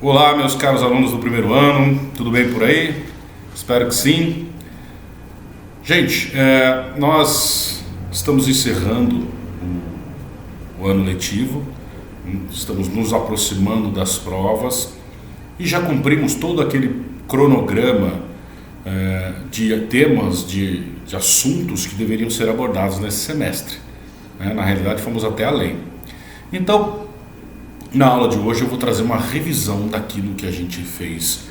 Olá, meus caros alunos do primeiro ano, tudo bem por aí? Espero que sim. Gente, nós estamos encerrando o ano letivo, estamos nos aproximando das provas e já cumprimos todo aquele cronograma de temas, de assuntos que deveriam ser abordados nesse semestre. Na realidade, fomos até além. Então, na aula de hoje eu vou trazer uma revisão daquilo que a gente fez,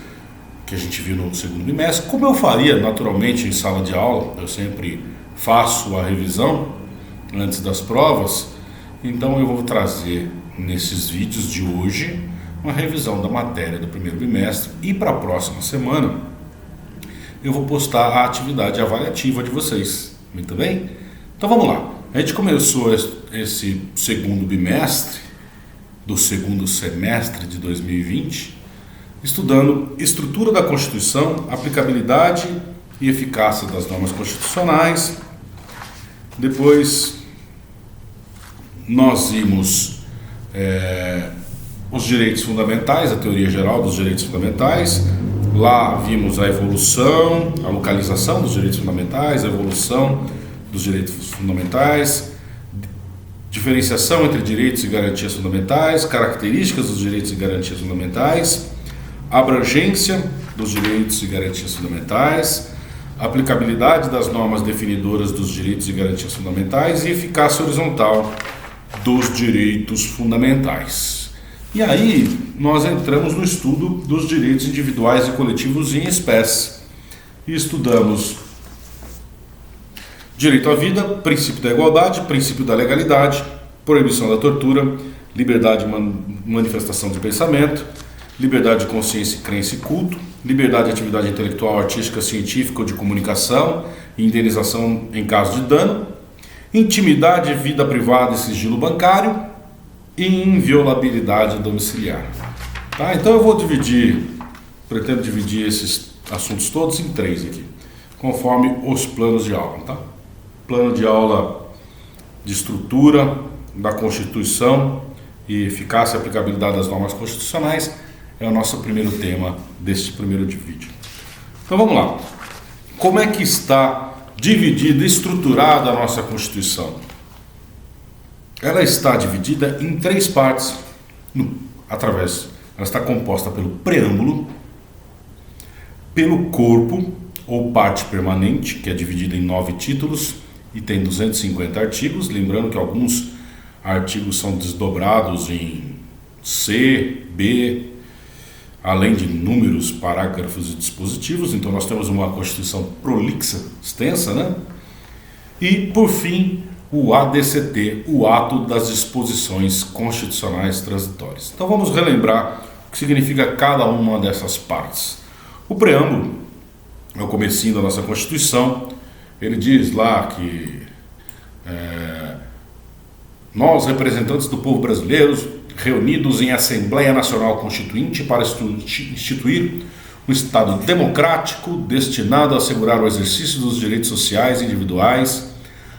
que a gente viu no segundo bimestre. Como eu faria naturalmente em sala de aula, eu sempre faço a revisão antes das provas, então eu vou trazer nesses vídeos de hoje uma revisão da matéria do primeiro bimestre e para a próxima semana eu vou postar a atividade avaliativa de vocês, muito bem? Então vamos lá, a gente começou esse segundo bimestre do segundo semestre de 2020, estudando estrutura da Constituição, aplicabilidade e eficácia das normas constitucionais. Depois nós vimos os direitos fundamentais, a teoria geral dos direitos fundamentais. Lá vimos a evolução, a localização dos direitos fundamentais, a evolução dos direitos fundamentais, diferenciação entre direitos e garantias fundamentais, características dos direitos e garantias fundamentais, abrangência dos direitos e garantias fundamentais, aplicabilidade das normas definidoras dos direitos e garantias fundamentais e eficácia horizontal dos direitos fundamentais. E aí nós entramos no estudo dos direitos individuais e coletivos em espécie e estudamos direito à vida, princípio da igualdade, princípio da legalidade, proibição da tortura, liberdade de manifestação de pensamento, liberdade de consciência, crença e culto, liberdade de atividade intelectual, artística, científica ou de comunicação e indenização em caso de dano, intimidade, vida privada e sigilo bancário e inviolabilidade domiciliar. Tá? Então eu pretendo dividir esses assuntos todos em 3 aqui, conforme os planos de aula, tá? Plano de aula de estrutura da Constituição e eficácia e aplicabilidade das normas constitucionais é o nosso primeiro tema deste primeiro vídeo. Então vamos lá. Como é que está dividida, estruturada a nossa Constituição? Ela está dividida em 3 partes. Ela está composta pelo preâmbulo, pelo corpo ou parte permanente, que é dividida em 9 títulos e tem 250 artigos, lembrando que alguns artigos são desdobrados em C, B, além de números, parágrafos e dispositivos. Então nós temos uma Constituição prolixa, extensa, né? E por fim, o ADCT, o Ato das Disposições Constitucionais Transitórias. Então vamos relembrar o que significa cada uma dessas partes. O preâmbulo é o comecinho da nossa Constituição. Ele diz lá que nós, representantes do povo brasileiro, reunidos em Assembleia Nacional Constituinte para instituir um Estado democrático destinado a assegurar o exercício dos direitos sociais individuais,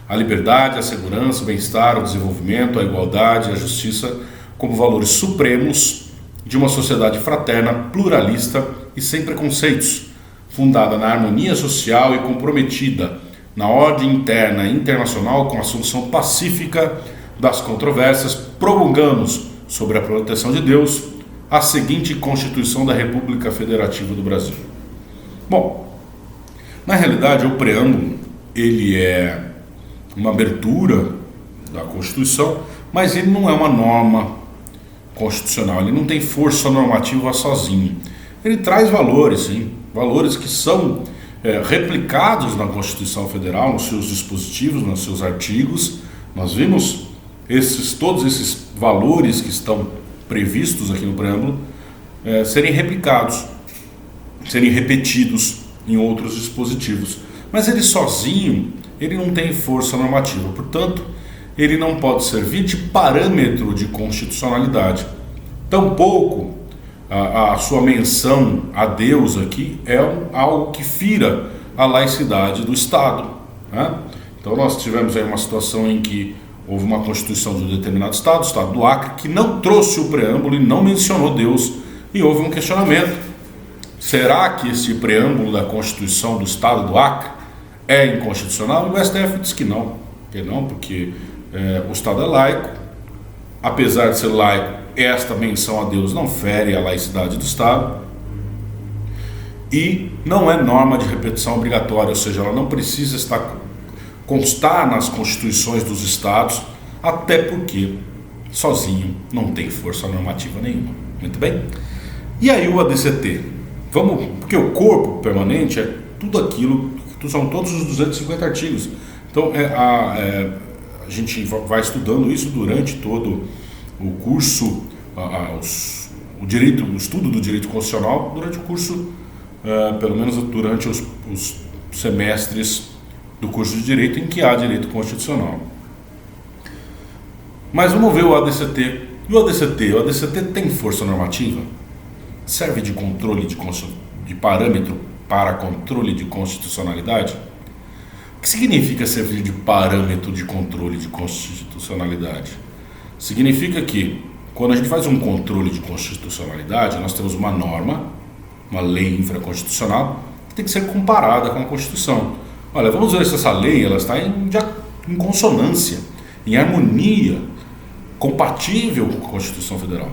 a liberdade, a segurança, o bem-estar, o desenvolvimento, a igualdade e a justiça como valores supremos de uma sociedade fraterna, pluralista e sem preconceitos, fundada na harmonia social e comprometida na ordem interna e internacional com a solução pacífica das controvérsias. Promulgamos, sob a proteção de Deus, a seguinte Constituição da República Federativa do Brasil. Bom, na realidade o preâmbulo, ele é uma abertura da Constituição, mas ele não é uma norma constitucional, ele não tem força normativa sozinho. Ele traz valores, sim, valores que são replicados na Constituição Federal, nos seus dispositivos, nos seus artigos. Nós vimos todos esses valores que estão previstos aqui no preâmbulo serem replicados, serem repetidos em outros dispositivos. Mas ele sozinho, ele não tem força normativa, portanto, ele não pode servir de parâmetro de constitucionalidade. Tampouco a sua menção a Deus aqui é algo que fira a laicidade do Estado, né? Então nós tivemos aí uma situação em que houve uma constituição de um determinado Estado, o Estado do Acre, que não trouxe o preâmbulo e não mencionou Deus E houve um questionamento: será que esse preâmbulo da Constituição do Estado do Acre é inconstitucional? E o STF disse que não, porque o Estado é laico, apesar de ser laico, esta menção a Deus não fere a laicidade do Estado, e não é norma de repetição obrigatória, ou seja, ela não precisa constar nas constituições dos estados, até porque sozinho não tem força normativa nenhuma. Muito bem? E aí o ADCT? Porque o corpo permanente é tudo aquilo, são todos os 250 artigos. Então a gente vai estudando isso durante todo o curso, o estudo do direito constitucional, durante o curso, pelo menos durante os semestres do curso de direito em que há direito constitucional. Mas vamos ver o ADCT. E o ADCT tem força normativa? Serve de controle de parâmetro para controle de constitucionalidade? O que significa servir de parâmetro de controle de constitucionalidade? Significa que, quando a gente faz um controle de constitucionalidade, nós temos uma norma, uma lei infraconstitucional, que tem que ser comparada com a Constituição. Olha, vamos ver se essa lei ela está em consonância, em harmonia, compatível com a Constituição Federal.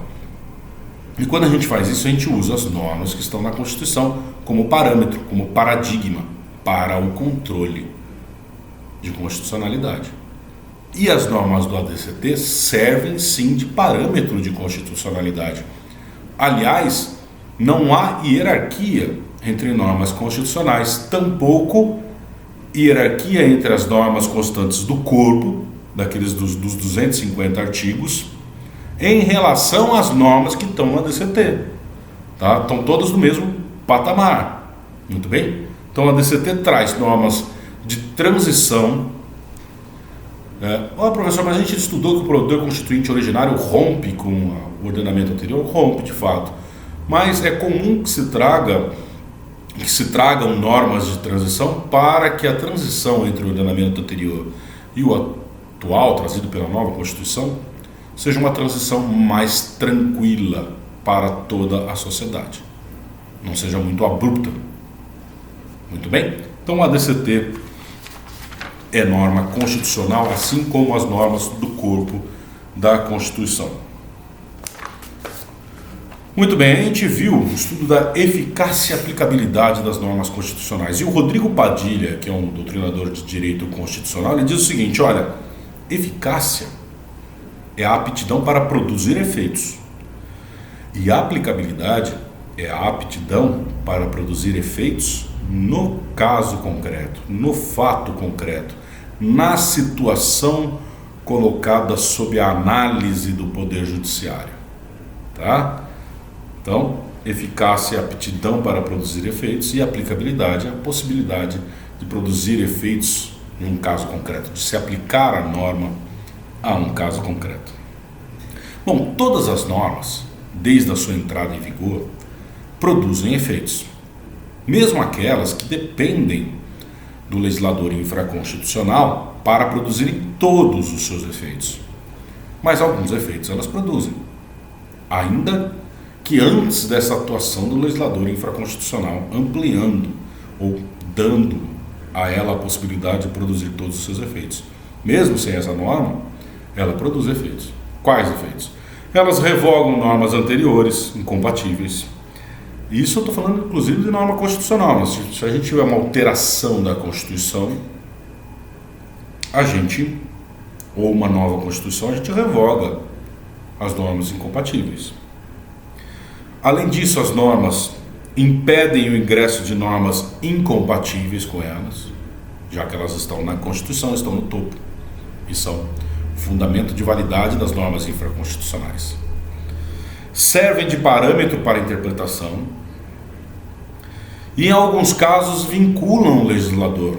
E quando a gente faz isso, a gente usa as normas que estão na Constituição como parâmetro, como paradigma para o controle de constitucionalidade. E as normas do ADCT servem sim de parâmetro de constitucionalidade. Aliás, não há hierarquia entre normas constitucionais, tampouco hierarquia entre as normas constantes do corpo, daqueles dos 250 artigos, em relação às normas que estão no ADCT. Tá? Estão todas no mesmo patamar. Muito bem? Então o ADCT traz normas de transição. Olha, professor, mas a gente estudou que o poder constituinte originário rompe com o ordenamento anterior. Rompe, de fato. Mas é comum que se tragam normas de transição para que a transição entre o ordenamento anterior e o atual, trazido pela nova Constituição, seja uma transição mais tranquila para toda a sociedade. Não seja muito abrupta. Muito bem? Então o ADCT é norma constitucional, assim como as normas do corpo da Constituição. Muito bem, a gente viu o estudo da eficácia e aplicabilidade das normas constitucionais. E o Rodrigo Padilha, que é um doutrinador de direito constitucional, ele diz o seguinte: olha, eficácia é a aptidão para produzir efeitos. E a aplicabilidade é a aptidão para produzir efeitos no caso concreto, no fato concreto, na situação colocada sob a análise do Poder Judiciário. Tá? Então, eficácia é a aptidão para produzir efeitos e aplicabilidade é a possibilidade de produzir efeitos em um caso concreto, de se aplicar a norma a um caso concreto. Bom, todas as normas, desde a sua entrada em vigor, produzem efeitos, mesmo aquelas que dependem do legislador infraconstitucional para produzirem todos os seus efeitos. Mas alguns efeitos elas produzem, ainda que antes dessa atuação do legislador infraconstitucional, ampliando ou dando a ela a possibilidade de produzir todos os seus efeitos. Mesmo sem essa norma, ela produz efeitos. Quais efeitos? Elas revogam normas anteriores, incompatíveis. Isso eu estou falando inclusive de norma constitucional. Mas se a gente tiver uma alteração da Constituição, ou uma nova Constituição, a gente revoga as normas incompatíveis. Além disso, as normas impedem o ingresso de normas incompatíveis com elas, já que elas estão na Constituição, estão no topo, e são fundamento de validade das normas infraconstitucionais. Servem de parâmetro para interpretação e, em alguns casos, vinculam o legislador.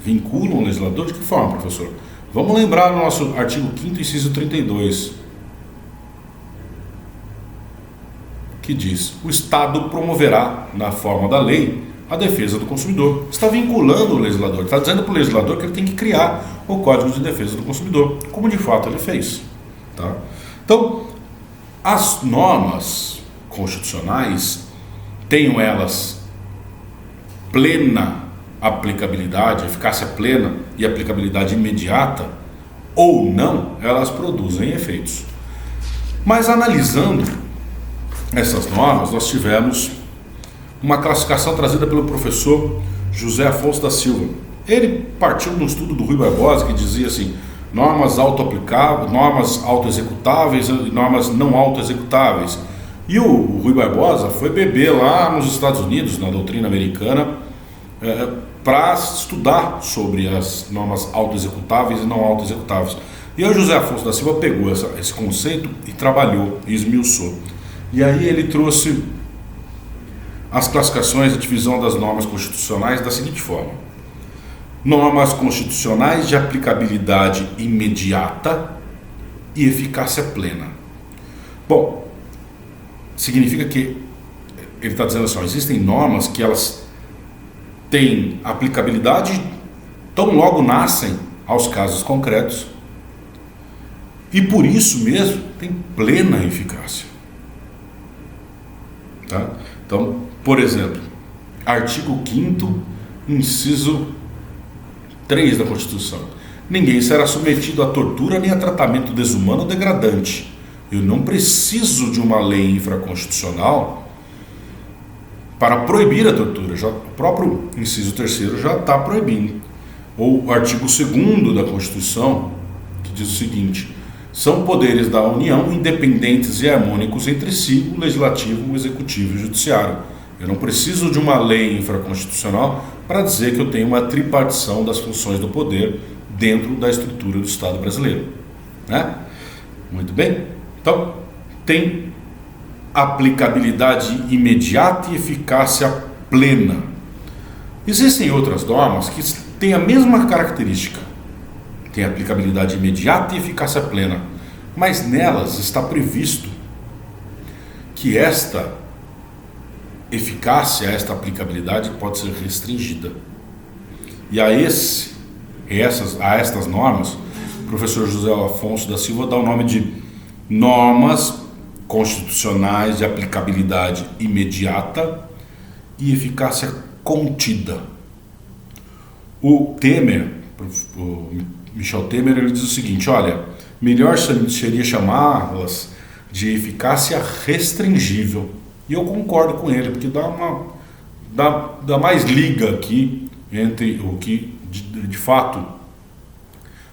Vinculam o legislador de que forma, professor? Vamos lembrar no nosso artigo 5º, inciso 32, que diz: o Estado promoverá, na forma da lei, a defesa do consumidor. Está vinculando o legislador, está dizendo para o legislador que ele tem que criar o Código de Defesa do Consumidor, como de fato ele fez. Tá? Então, as normas constitucionais, tenham elas plena aplicabilidade, eficácia plena e aplicabilidade imediata ou não, elas produzem efeitos. Mas analisando essas normas, nós tivemos uma classificação trazida pelo professor José Afonso da Silva. Ele partiu de um estudo do Rui Barbosa que dizia assim: normas auto-aplicáveis, normas auto-executáveis e normas não auto-executáveis. E o Rui Barbosa foi beber lá nos Estados Unidos, na doutrina americana, para estudar sobre as normas auto-executáveis e não auto-executáveis. E aí o José Afonso da Silva pegou esse conceito e trabalhou, e esmiuçou. E aí ele trouxe as classificações e divisão das normas constitucionais da seguinte forma: normas constitucionais de aplicabilidade imediata e eficácia plena. Bom, significa que ele está dizendo assim, existem normas que elas têm aplicabilidade tão logo nascem aos casos concretos e por isso mesmo tem plena eficácia. Tá? Então, por exemplo, artigo 5º, inciso 3 da Constituição: ninguém será submetido a tortura nem a tratamento desumano ou degradante. Eu não preciso de uma lei infraconstitucional para proibir a tortura. Já, o próprio inciso 3º já está proibindo. Ou o artigo 2º da Constituição, que diz o seguinte: são poderes da União independentes e harmônicos entre si, o Legislativo, o Executivo e o Judiciário. Eu não preciso de uma lei infraconstitucional para dizer que eu tenho uma tripartição das funções do poder dentro da estrutura do Estado brasileiro. Né? Muito bem. Então, tem aplicabilidade imediata e eficácia plena. Existem outras normas que têm a mesma característica. Tem aplicabilidade imediata e eficácia plena. Mas nelas está previsto que esta eficácia, esta aplicabilidade pode ser restringida. E a estas normas, o professor José Afonso da Silva dá o nome de normas constitucionais de aplicabilidade imediata e eficácia contida. O Michel Temer, ele diz o seguinte: olha, melhor seria chamá-las de eficácia restringível. E eu concordo com ele, porque dá mais liga aqui entre o que de fato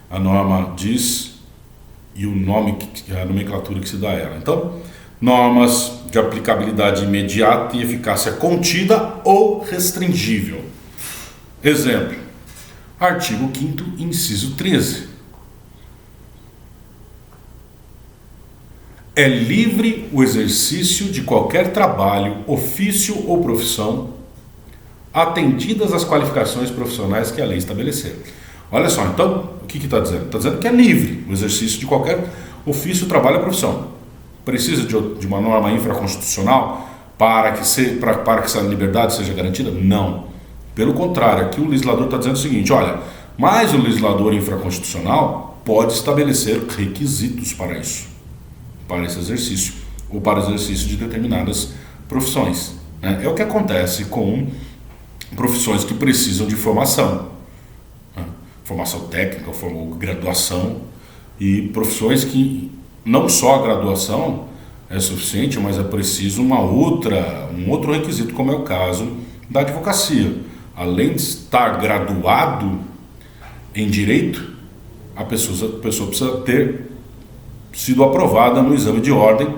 a norma diz e o nome, a nomenclatura que se dá a ela. Então, normas de aplicabilidade imediata e eficácia contida ou restringível. Exemplo: artigo 5º, inciso 13. É livre o exercício de qualquer trabalho, ofício ou profissão, atendidas as qualificações profissionais que a lei estabelecer. Olha só, então, o que está dizendo? Está dizendo que é livre o exercício de qualquer ofício, trabalho ou profissão. Precisa de uma norma infraconstitucional para que essa liberdade seja garantida? Não. Pelo contrário, aqui o legislador está dizendo o seguinte: olha, mas o legislador infraconstitucional pode estabelecer requisitos para isso, para esse exercício, ou para o exercício de determinadas profissões. Né? É o que acontece com profissões que precisam de formação, né? Formação técnica, graduação, e profissões que não só a graduação é suficiente, mas é preciso um outro requisito, como é o caso da advocacia. Além de estar graduado em direito, a pessoa precisa ter sido aprovada no exame de ordem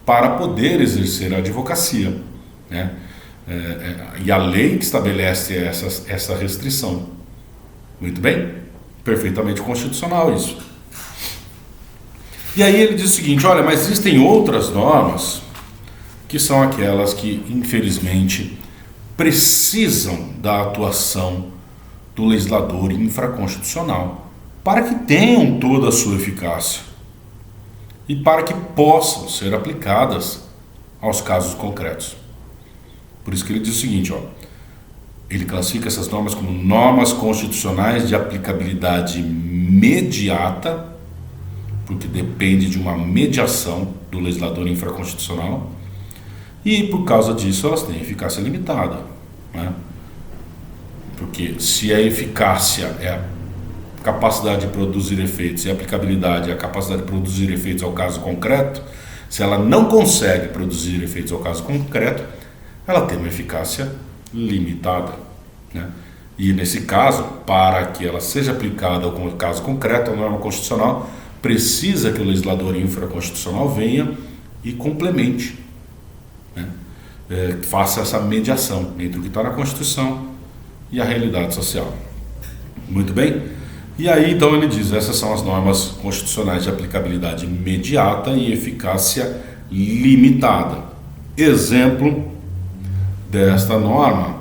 para poder exercer a advocacia, né? E a lei que estabelece essa restrição. Muito bem? Perfeitamente constitucional isso. E aí ele diz o seguinte: olha, mas existem outras normas que são aquelas que, infelizmente, precisam da atuação do legislador infraconstitucional para que tenham toda a sua eficácia e para que possam ser aplicadas aos casos concretos. Por isso que ele diz o seguinte, ele classifica essas normas como normas constitucionais de aplicabilidade imediata, porque depende de uma mediação do legislador infraconstitucional, E por causa disso elas têm eficácia limitada, né? Porque se a eficácia é a capacidade de produzir efeitos e a aplicabilidade é a capacidade de produzir efeitos ao caso concreto, se ela não consegue produzir efeitos ao caso concreto, ela tem uma eficácia limitada, né? E nesse caso, para que ela seja aplicada ao caso concreto, a norma constitucional precisa que o legislador infraconstitucional venha e complemente, né? Faça essa mediação entre o que está na Constituição e a realidade social. Muito bem? E aí então ele diz, essas são as normas constitucionais de aplicabilidade imediata e eficácia limitada. Exemplo desta norma,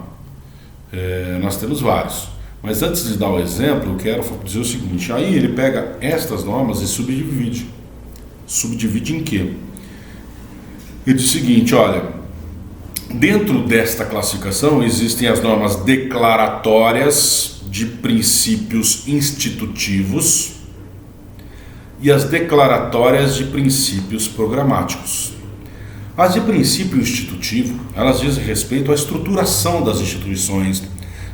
nós temos vários. Mas antes de dar o exemplo, eu quero dizer o seguinte, aí ele pega estas normas e subdivide. Subdivide em quê? Ele diz o seguinte, olha, dentro desta classificação existem as normas declaratórias de princípios institutivos e as declaratórias de princípios programáticos. As de princípio institutivo, elas dizem respeito à estruturação das instituições,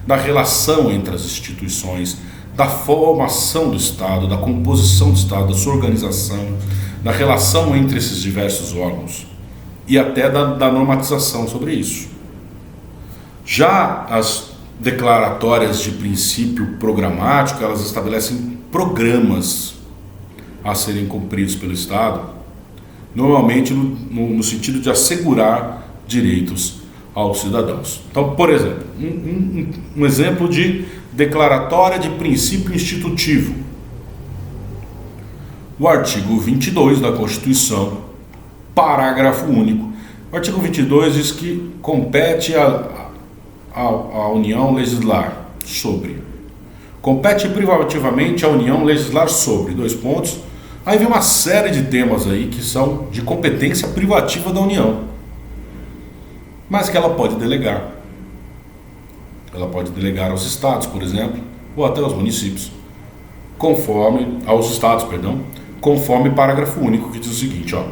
da relação entre as instituições, da formação do Estado, da composição do Estado, da sua organização, da relação entre esses diversos órgãos e até da normatização sobre isso. Já as declaratórias de princípio programático, elas estabelecem programas a serem cumpridos pelo Estado, normalmente no sentido de assegurar direitos aos cidadãos. Então, por exemplo, um exemplo de declaratória de princípio institutivo. O artigo 22 da Constituição, parágrafo único. O artigo 22 diz que compete à União legislar sobre. Compete privativamente à União legislar sobre, dois pontos. Aí vem uma série de temas aí que são de competência privativa da União, mas que ela pode delegar. Ela pode delegar aos estados, por exemplo, ou até aos municípios, conforme parágrafo único que diz o seguinte, ó.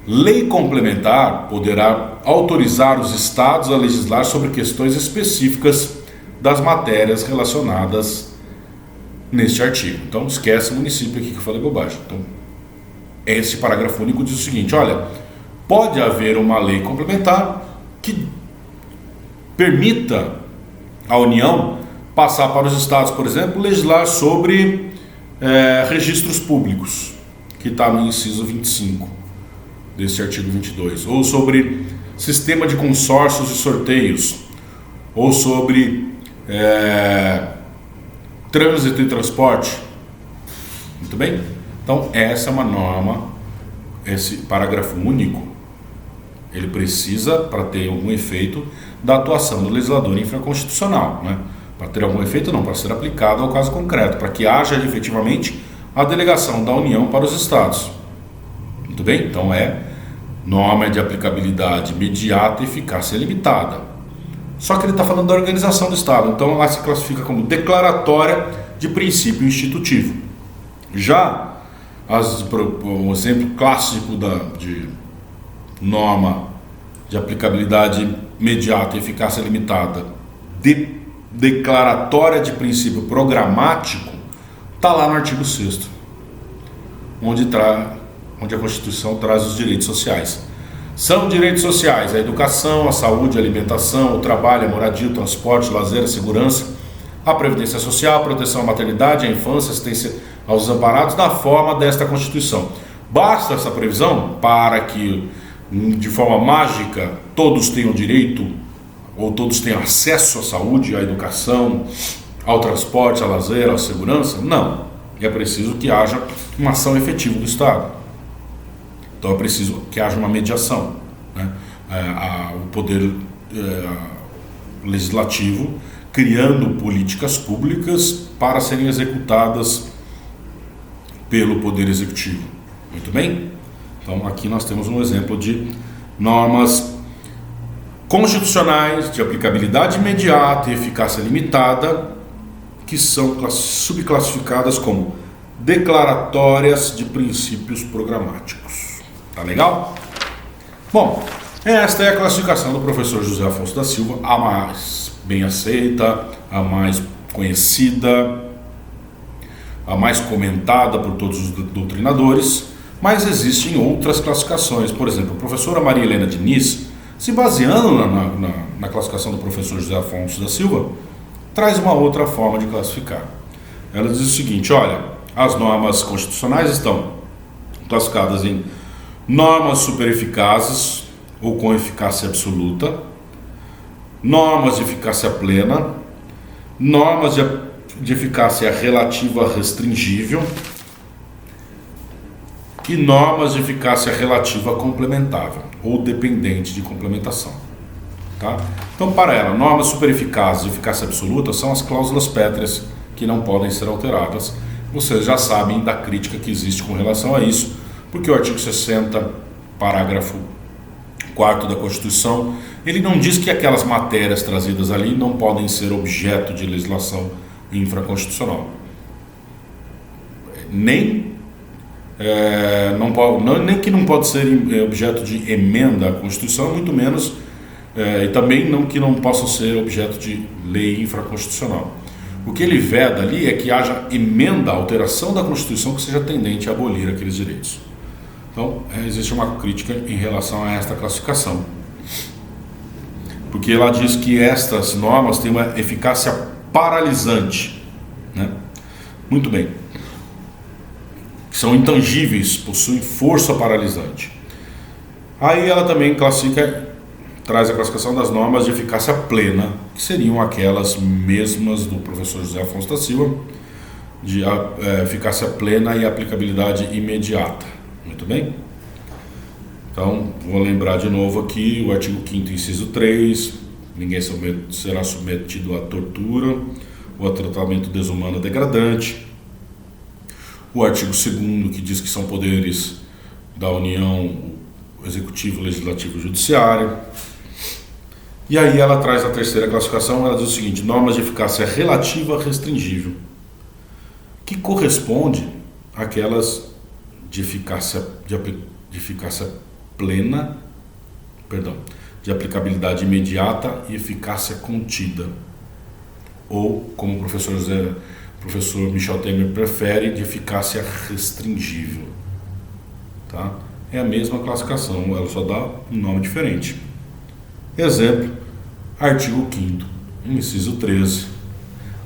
Lei complementar poderá autorizar os estados a legislar sobre questões específicas das matérias relacionadas neste artigo. Então esquece o município aqui que eu falei bobagem. Então, esse parágrafo único diz o seguinte, olha, pode haver uma lei complementar que permita à União passar para os estados, por exemplo, legislar sobre registros públicos, que está no inciso 25 desse artigo 22, ou sobre sistema de consórcios e sorteios, ou sobre trânsito e transporte. Muito bem? Então essa é uma norma, esse parágrafo único, ele precisa, para ter algum efeito, da atuação do legislador infraconstitucional, né? Para ter algum efeito não, para ser aplicado ao caso concreto, para que haja efetivamente a delegação da União para os estados. Muito bem? Então norma de aplicabilidade imediata e eficácia limitada. Só que ele está falando da organização do Estado, então ela se classifica como declaratória de princípio institutivo. Já o exemplo clássico de norma de aplicabilidade imediata e eficácia limitada, declaratória de princípio programático, está lá no artigo 6º, onde a Constituição traz os direitos sociais. São direitos sociais a educação, a saúde, a alimentação, o trabalho, a moradia, o transporte, o lazer, a segurança, a previdência social, a proteção à maternidade, à infância, assistência aos desamparados, na forma desta Constituição. Basta essa previsão para que, de forma mágica, todos tenham direito, ou todos tenham acesso à saúde, à educação, ao transporte, ao lazer, à segurança? Não. É preciso que haja uma ação efetiva do Estado. Então é preciso que haja uma mediação, né? O poder legislativo criando políticas públicas para serem executadas pelo poder executivo. Muito bem? Então aqui nós temos um exemplo de normas constitucionais de aplicabilidade imediata e eficácia limitada que são subclassificadas como declaratórias de princípios programáticos. Tá legal? Bom, Esta é a classificação do professor José Afonso da Silva, a mais bem aceita, a mais conhecida, a mais comentada por todos os doutrinadores, mas existem outras classificações. Por exemplo, a professora Maria Helena Diniz, se baseando na classificação do professor José Afonso da Silva, traz uma outra forma de classificar. Ela diz o seguinte: olha, as normas constitucionais estão classificadas em normas supereficazes ou com eficácia absoluta, normas de eficácia plena, normas de eficácia relativa restringível e normas de eficácia relativa complementável ou dependente de complementação. Tá? Então, para ela, normas supereficazes e eficácia absoluta são as cláusulas pétreas que não podem ser alteradas. Vocês já sabem da crítica que existe com relação a isso, porque o artigo 60, parágrafo 4º da Constituição, ele não diz que aquelas matérias trazidas ali não podem ser objeto de legislação infraconstitucional. Nem que não pode ser objeto de emenda à Constituição, muito menos, e também que não possa ser objeto de lei infraconstitucional. O que ele veda ali é que haja emenda, alteração da Constituição que seja tendente a abolir aqueles direitos. Então, existe uma crítica em relação a esta classificação, porque ela diz que estas normas têm uma eficácia paralisante, né? Muito bem. São intangíveis, possuem força paralisante. Aí ela também traz a classificação das normas de eficácia plena, que seriam aquelas mesmas do professor José Afonso da Silva, de eficácia plena e aplicabilidade imediata. Muito bem? Então, vou lembrar de novo aqui o artigo 5º, inciso 3, ninguém será submetido à tortura ou a tratamento desumano ou degradante. O artigo 2º, que diz que são poderes da União, o Executivo, o Legislativo e o Judiciário. E aí ela traz a terceira classificação, ela diz o seguinte: normas de eficácia relativa restringível, que corresponde àquelas de eficácia plena, de aplicabilidade imediata e eficácia contida, ou, como o professor Michel Temer prefere, de eficácia restringível. Tá? É a mesma classificação, ela só dá um nome diferente. Exemplo, artigo 5º, inciso 13.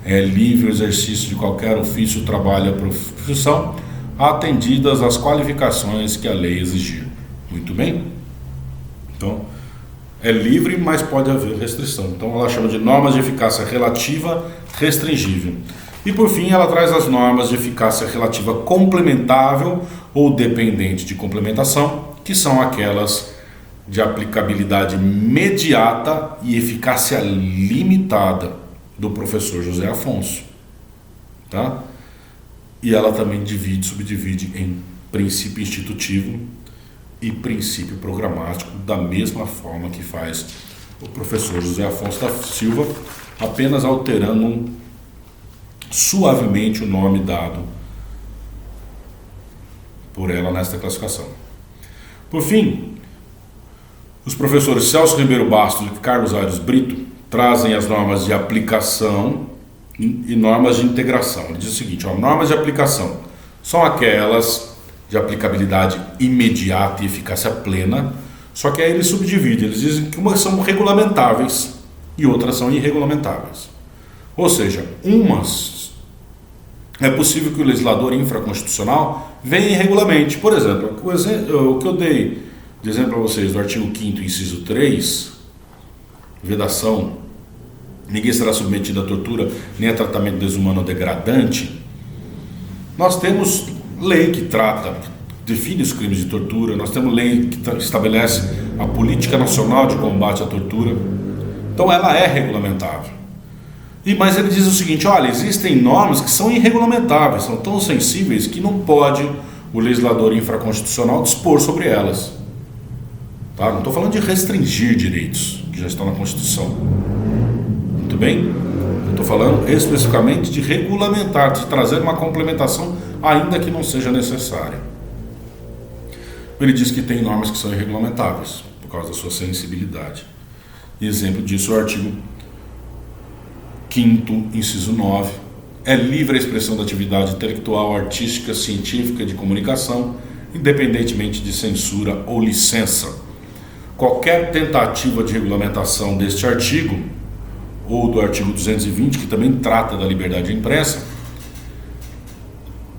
É livre o exercício de qualquer ofício, trabalho ou profissão, atendidas as qualificações que a lei exigir. Muito bem? Então, é livre, mas pode haver restrição. Então, ela chama de normas de eficácia relativa restringível. E, por fim, ela traz as normas de eficácia relativa complementável ou dependente de complementação, que são aquelas de aplicabilidade imediata e eficácia limitada do professor José Afonso. Tá? E ela também subdivide em princípio institutivo e princípio programático, da mesma forma que faz o professor José Afonso da Silva, apenas alterando suavemente o nome dado por ela nesta classificação. Por fim, os professores Celso Ribeiro Bastos e Carlos Aires Brito trazem as normas de aplicação e normas de integração. Ele diz o seguinte: normas de aplicação são aquelas de aplicabilidade imediata e eficácia plena, só que aí eles subdividem, eles dizem que umas são regulamentáveis e outras são irregulamentáveis. Ou seja, umas é possível que o legislador infraconstitucional venha e regulamente. Por exemplo, o que eu dei de exemplo para vocês do artigo 5º, inciso 3, vedação, ninguém será submetido à tortura nem a tratamento desumano ou degradante. Nós temos lei que define os crimes de tortura, nós temos lei que estabelece a política nacional de combate à tortura. Então ela é regulamentável. Mas ele diz o seguinte: olha, existem normas que são irregulamentáveis, são tão sensíveis que não pode o legislador infraconstitucional dispor sobre elas. Tá? Não estou falando de restringir direitos que já estão na Constituição. Muito bem? Eu estou falando especificamente de regulamentar, de trazer uma complementação, ainda que não seja necessária. Ele diz que tem normas que são irregulamentáveis, por causa da sua sensibilidade. E exemplo disso é o artigo 5º, inciso 9. É livre a expressão da atividade intelectual, artística, científica, de comunicação, independentemente de censura ou licença. Qualquer tentativa de regulamentação deste artigo, ou do artigo 220, que também trata da liberdade impressa,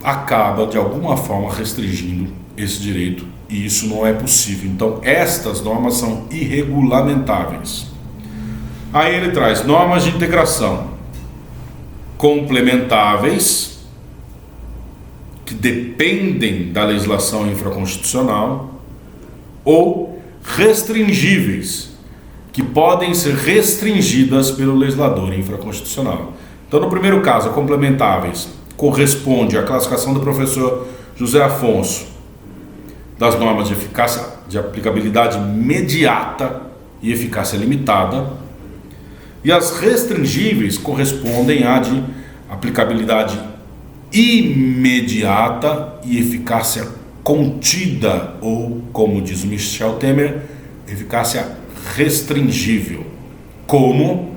acaba de alguma forma restringindo esse direito, e isso não é possível. Então, estas normas são irregulamentáveis. Aí ele traz normas de integração complementáveis, que dependem da legislação infraconstitucional, ou restringíveis, que podem ser restringidas pelo legislador infraconstitucional. Então, no primeiro caso, complementáveis corresponde à classificação do professor José Afonso das normas de eficácia, de aplicabilidade imediata e eficácia limitada, e as restringíveis correspondem à de aplicabilidade imediata e eficácia contida, ou, como diz o Michel Temer, eficácia restringível, como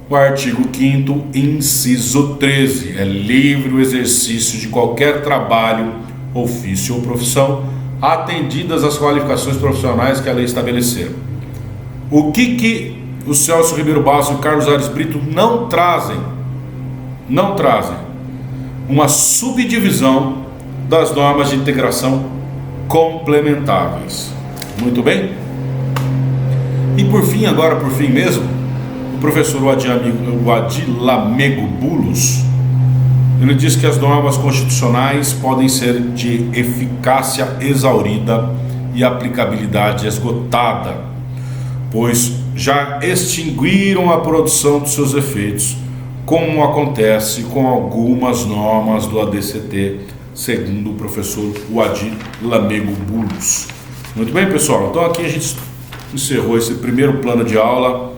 o artigo 5º, inciso 13, é livre o exercício de qualquer trabalho, ofício ou profissão, atendidas as qualificações profissionais que a lei estabelecer. O que o Celso Ribeiro Bastos e o Carlos Aires Brito não trazem uma subdivisão das normas de integração complementáveis. Muito bem? E por fim mesmo, o professor Lamego Bulos, ele diz que as normas constitucionais podem ser de eficácia exaurida e aplicabilidade esgotada, pois já extinguiram a produção dos seus efeitos, como acontece com algumas normas do ADCT, segundo o professor Lamego Bulos. Muito bem, pessoal, então aqui a gente encerrou esse primeiro plano de aula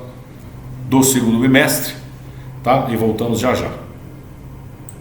do segundo bimestre, tá? E voltamos já já.